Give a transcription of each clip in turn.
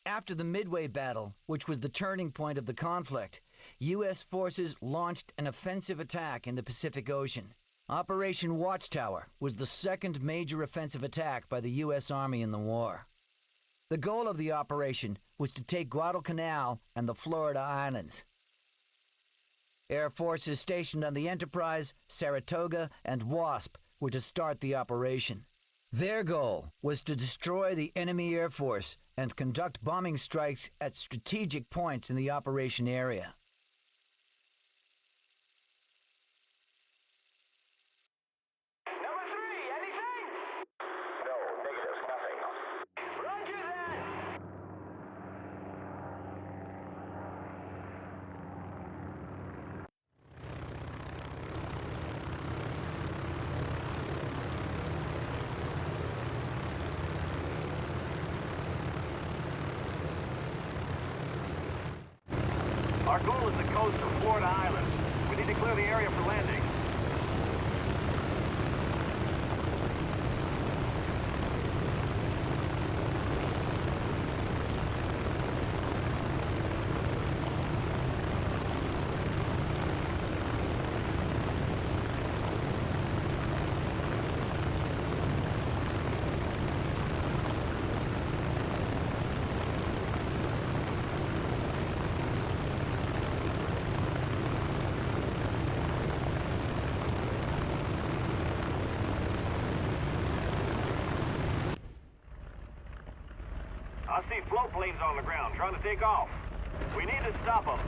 After the Midway Battle, which was the turning point of the conflict, U.S. forces launched an offensive attack in the Pacific Ocean. Operation Watchtower was the second major offensive attack by the U.S. Army in the war. The goal of the operation was to take Guadalcanal and the Florida Islands. Air forces stationed on the Enterprise, Saratoga, and Wasp were to start the operation. Their goal was to destroy the enemy air force and conduct bombing strikes at strategic points in the operation area. Number 3, anything? No, negative, nothing. Roger that! Our goal is the coast of Florida Islands. We need to clear the area for landing. I see float planes on the ground trying to take off. We need to stop them.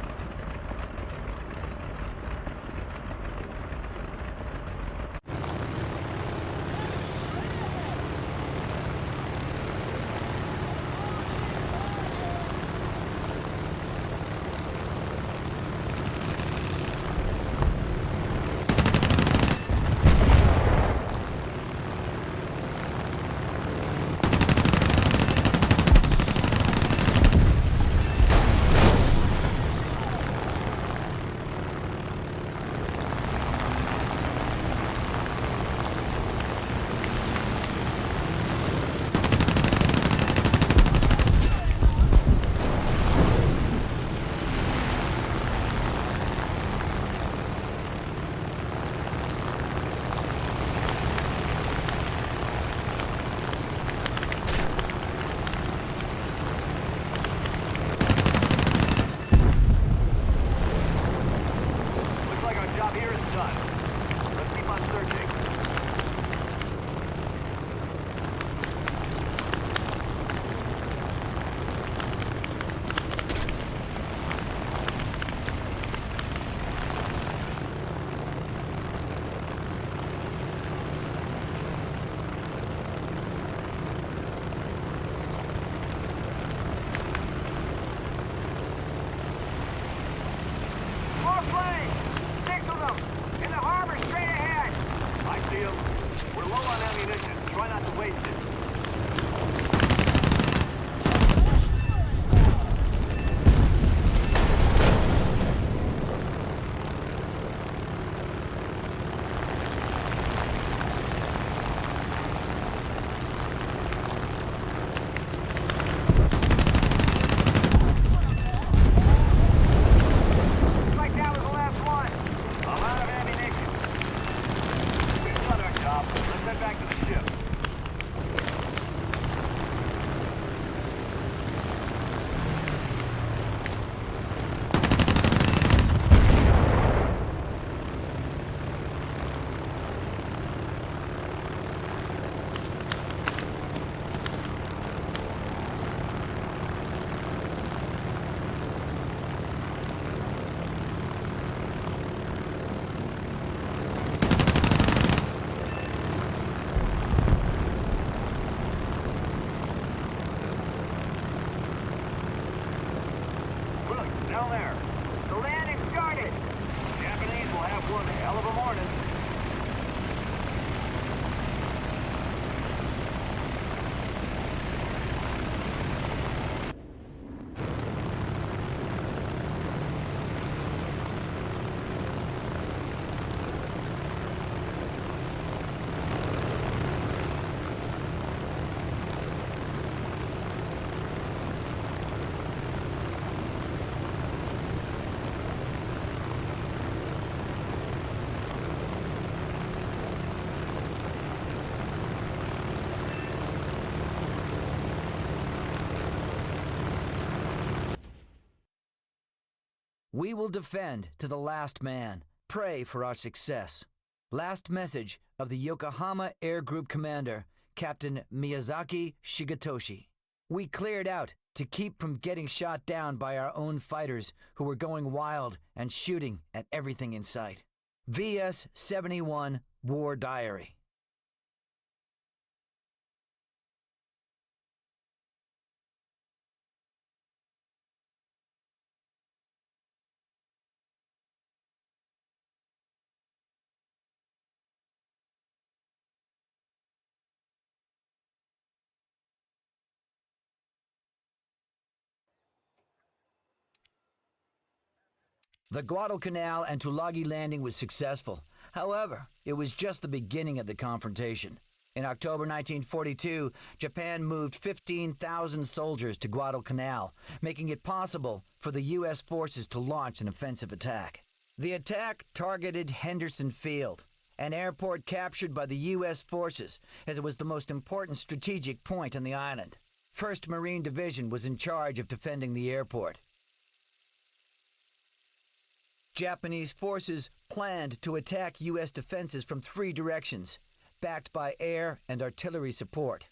Job here is done. Let's keep on searching. More planes! Six of them! In the harbor, straight ahead! I see them. We're low on ammunition. Try not to waste it. Looks like that was the last one. I'm out of ammunition. We've done our job. Let's head back to the ship. Look, down there. The landing started. Japanese will have one hell of a morning. We will defend to the last man. Pray for our success. Last message of the Yokohama Air Group Commander, Captain Miyazaki Shigetoshi. We cleared out to keep from getting shot down by our own fighters who were going wild and shooting at everything in sight. VS-71 War Diary. The Guadalcanal and Tulagi landing was successful. However, it was just the beginning of the confrontation. In October 1942, Japan moved 15,000 soldiers to Guadalcanal, making it possible for the U.S. forces to launch an offensive attack. The attack targeted Henderson Field, an airport captured by the U.S. forces as it was the most important strategic point on the island. 1st Marine Division was in charge of defending the airport. Japanese forces planned to attack U.S. defenses from 3 directions, backed by air and artillery support.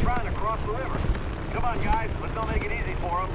Trying to cross the river. Come on, guys. Let's not make it easy for them.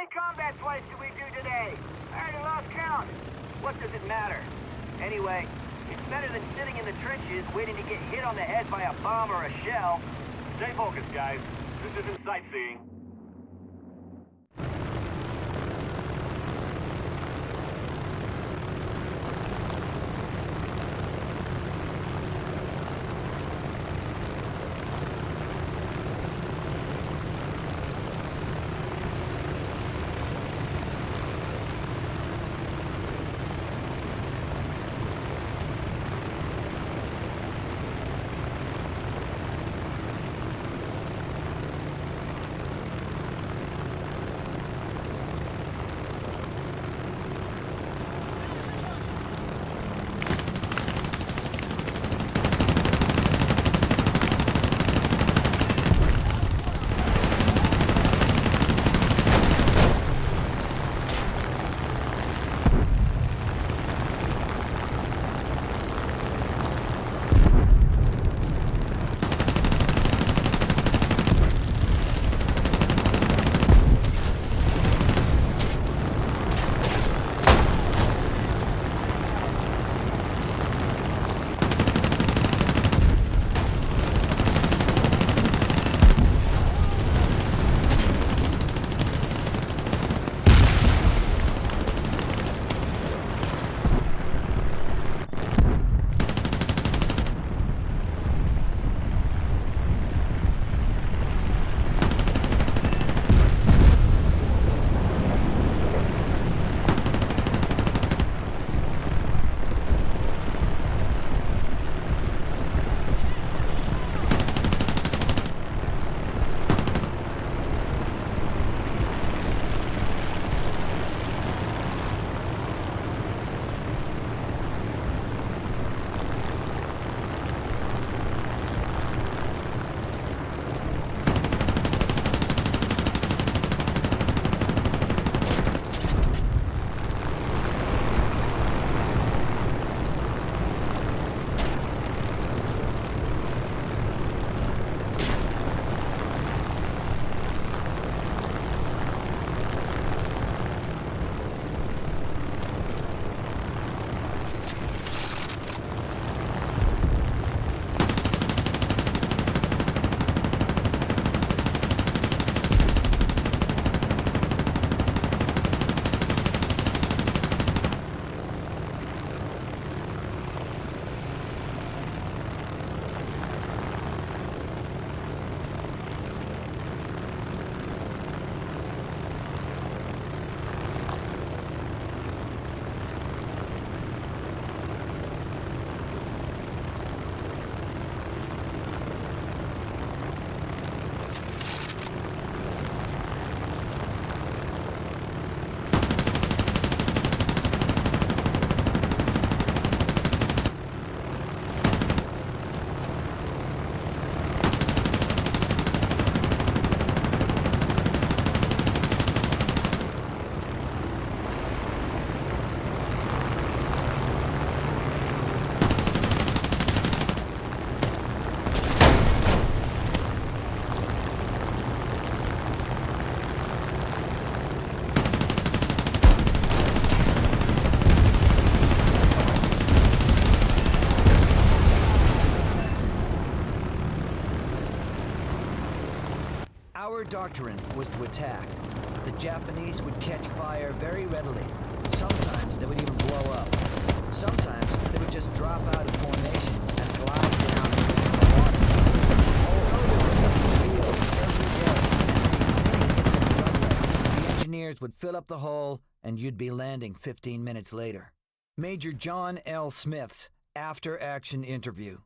many combat flights did we do today? I already lost count. What does it matter? Anyway, it's better than sitting in the trenches waiting to get hit on the head by a bomb or a shell. Stay focused, guys. This isn't sightseeing. Our doctrine was to attack. The Japanese would catch fire very readily. Sometimes they would even blow up. Sometimes they would just drop out of formation and glide down into the water. Although there were many fields every day and many hits in the runway, the engineers would fill up the hole and you'd be landing 15 minutes later. Major John L. Smith's after-action interview.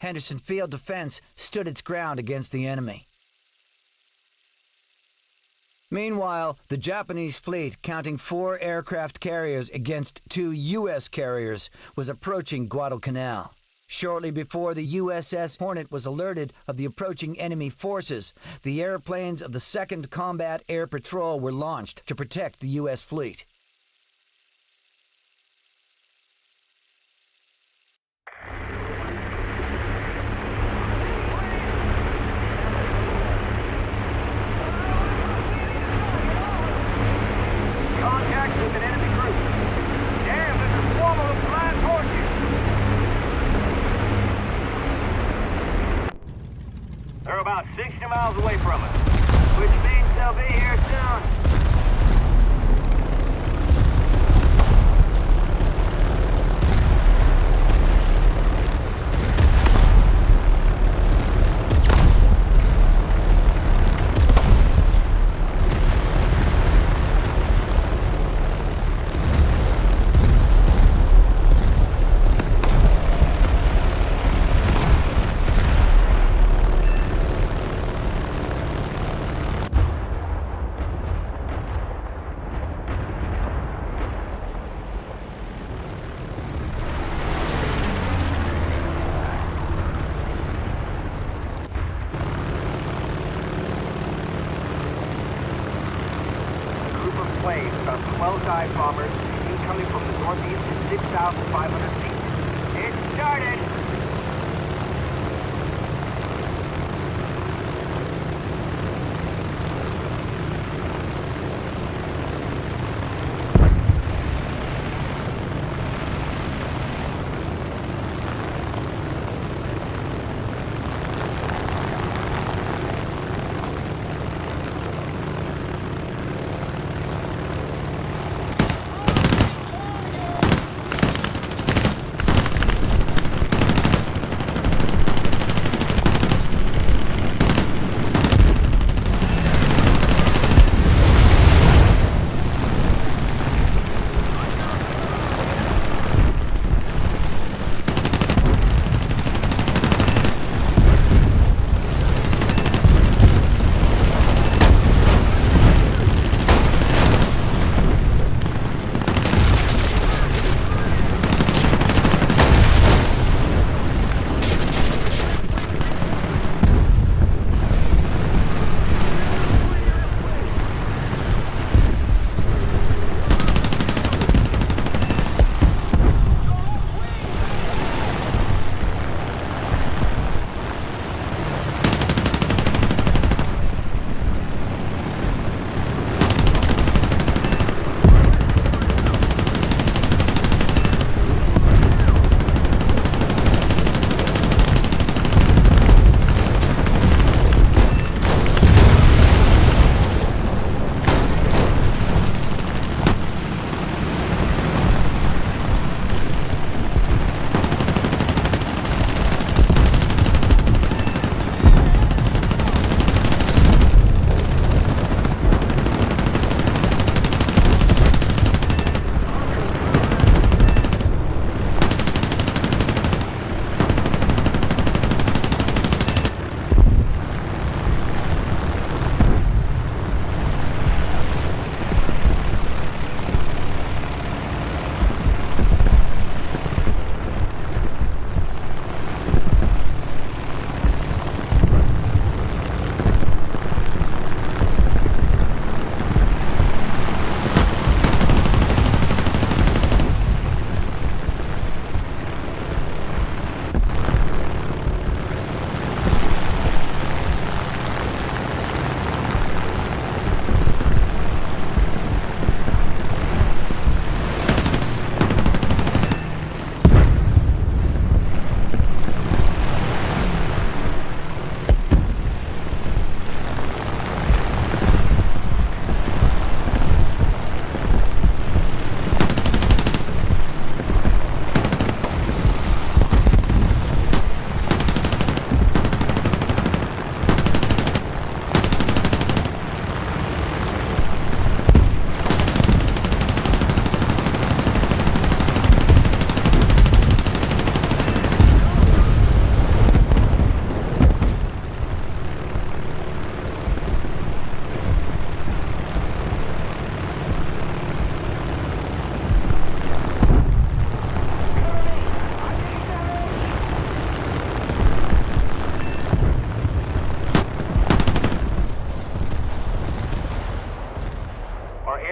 Henderson Field Defense stood its ground against the enemy. Meanwhile, the Japanese fleet, counting 4 aircraft carriers against 2 U.S. carriers, was approaching Guadalcanal. Shortly before the USS Hornet was alerted of the approaching enemy forces, the airplanes of the 2nd Combat Air Patrol were launched to protect the U.S. fleet. Contact with an enemy group. Damn, there's a swarm of them flying towards you. They're about 60 miles away from us, which means they'll be here soon. Waves of 12 dive bombers incoming from the northeast at 6,500 feet. It started!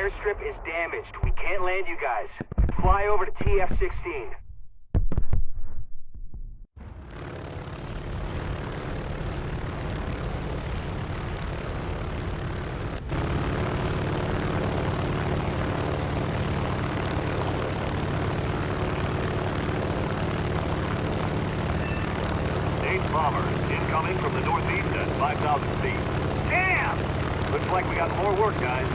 airstrip is damaged. We can't land you guys. Fly over to TF-16. Bomber, incoming from the northeast at 5,000 feet. Damn! Looks like we got more work, guys.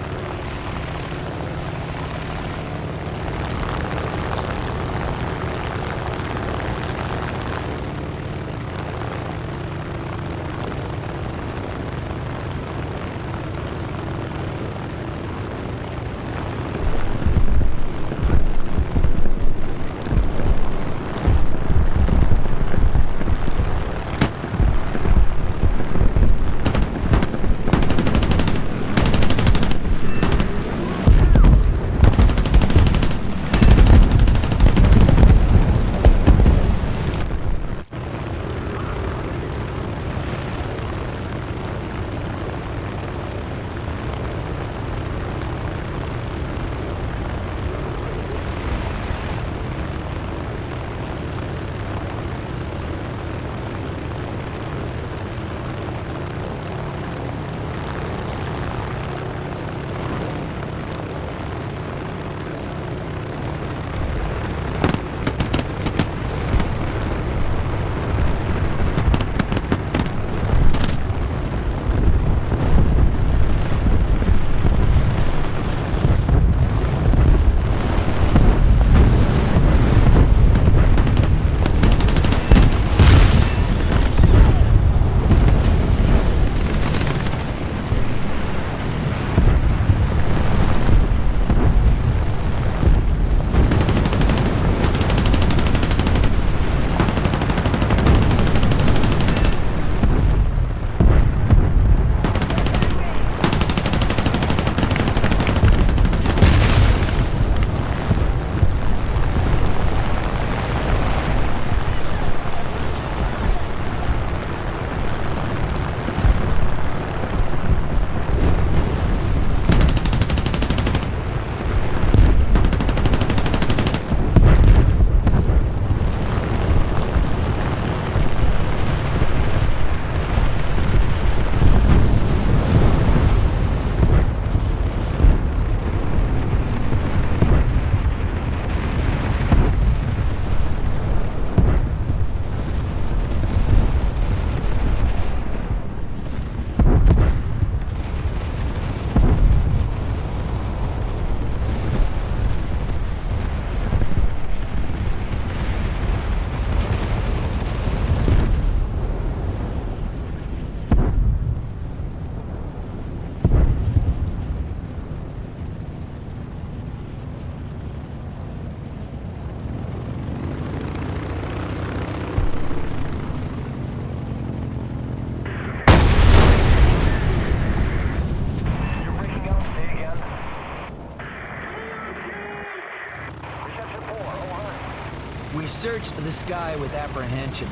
We searched the sky with apprehension.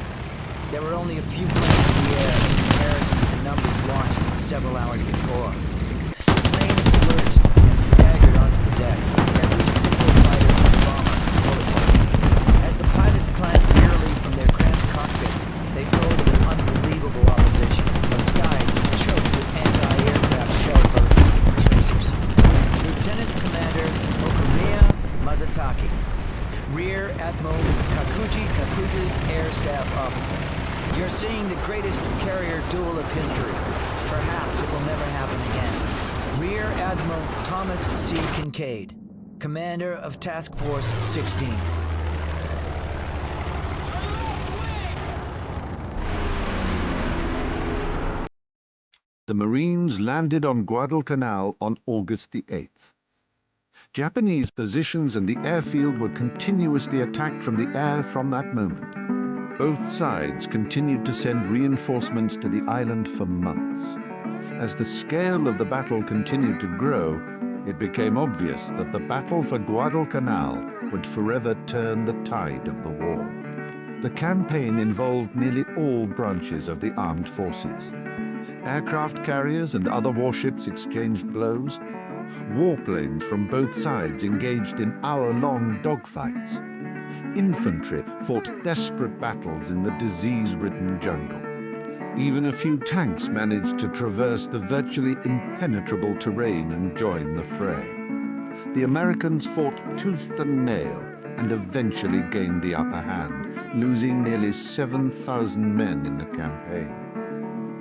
There were only a few planes in the air in comparison to the numbers launched several hours before. Planes lurched and staggered onto the deck, every single fighter and bomber bullet. As the pilots climbed wearily from their cramped cockpits, they told of an unbelievable opposition of skies choked with anti-aircraft shell bursts and chasers. Lieutenant Commander Okamiya Mazataki, Rear Admiral Kakuji Kakuta's Air Staff Officer. You're seeing the greatest carrier duel of history. Perhaps it will never happen again. Rear Admiral Thomas C. Kincaid, Commander of Task Force 16. The Marines landed on Guadalcanal on August the 8th. Japanese positions and the airfield were continuously attacked from the air from that moment. Both sides continued to send reinforcements to the island for months. As the scale of the battle continued to grow, it became obvious that the battle for Guadalcanal would forever turn the tide of the war. The campaign involved nearly all branches of the armed forces. Aircraft carriers and other warships exchanged blows. Warplanes from both sides engaged in hour-long dogfights. Infantry fought desperate battles in the disease-ridden jungle. Even a few tanks managed to traverse the virtually impenetrable terrain and join the fray. The Americans fought tooth and nail and eventually gained the upper hand, losing nearly 7,000 men in the campaign.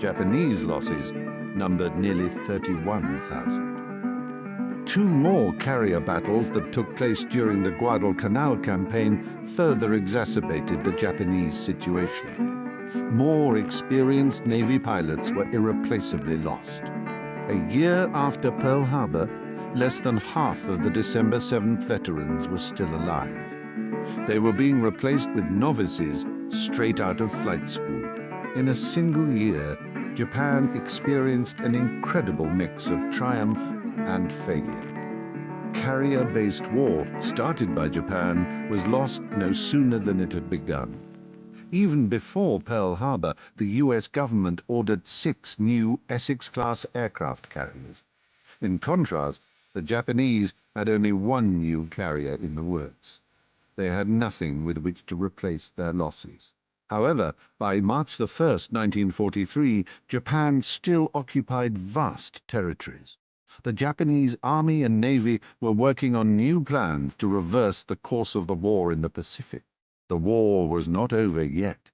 Japanese losses numbered nearly 31,000. Two more carrier battles that took place during the Guadalcanal campaign further exacerbated the Japanese situation. More experienced Navy pilots were irreplaceably lost. A year after Pearl Harbor, less than half of the December 7th veterans were still alive. They were being replaced with novices straight out of flight school. In a single year, Japan experienced an incredible mix of triumph and failure. Carrier-based war, started by Japan, was lost no sooner than it had begun. Even before Pearl Harbor, the US government ordered 6 new Essex-class aircraft carriers. In contrast, the Japanese had only 1 new carrier in the works. They had nothing with which to replace their losses. However, by March 1st, 1943, Japan still occupied vast territories. The Japanese Army and Navy were working on new plans to reverse the course of the war in the Pacific. The war was not over yet.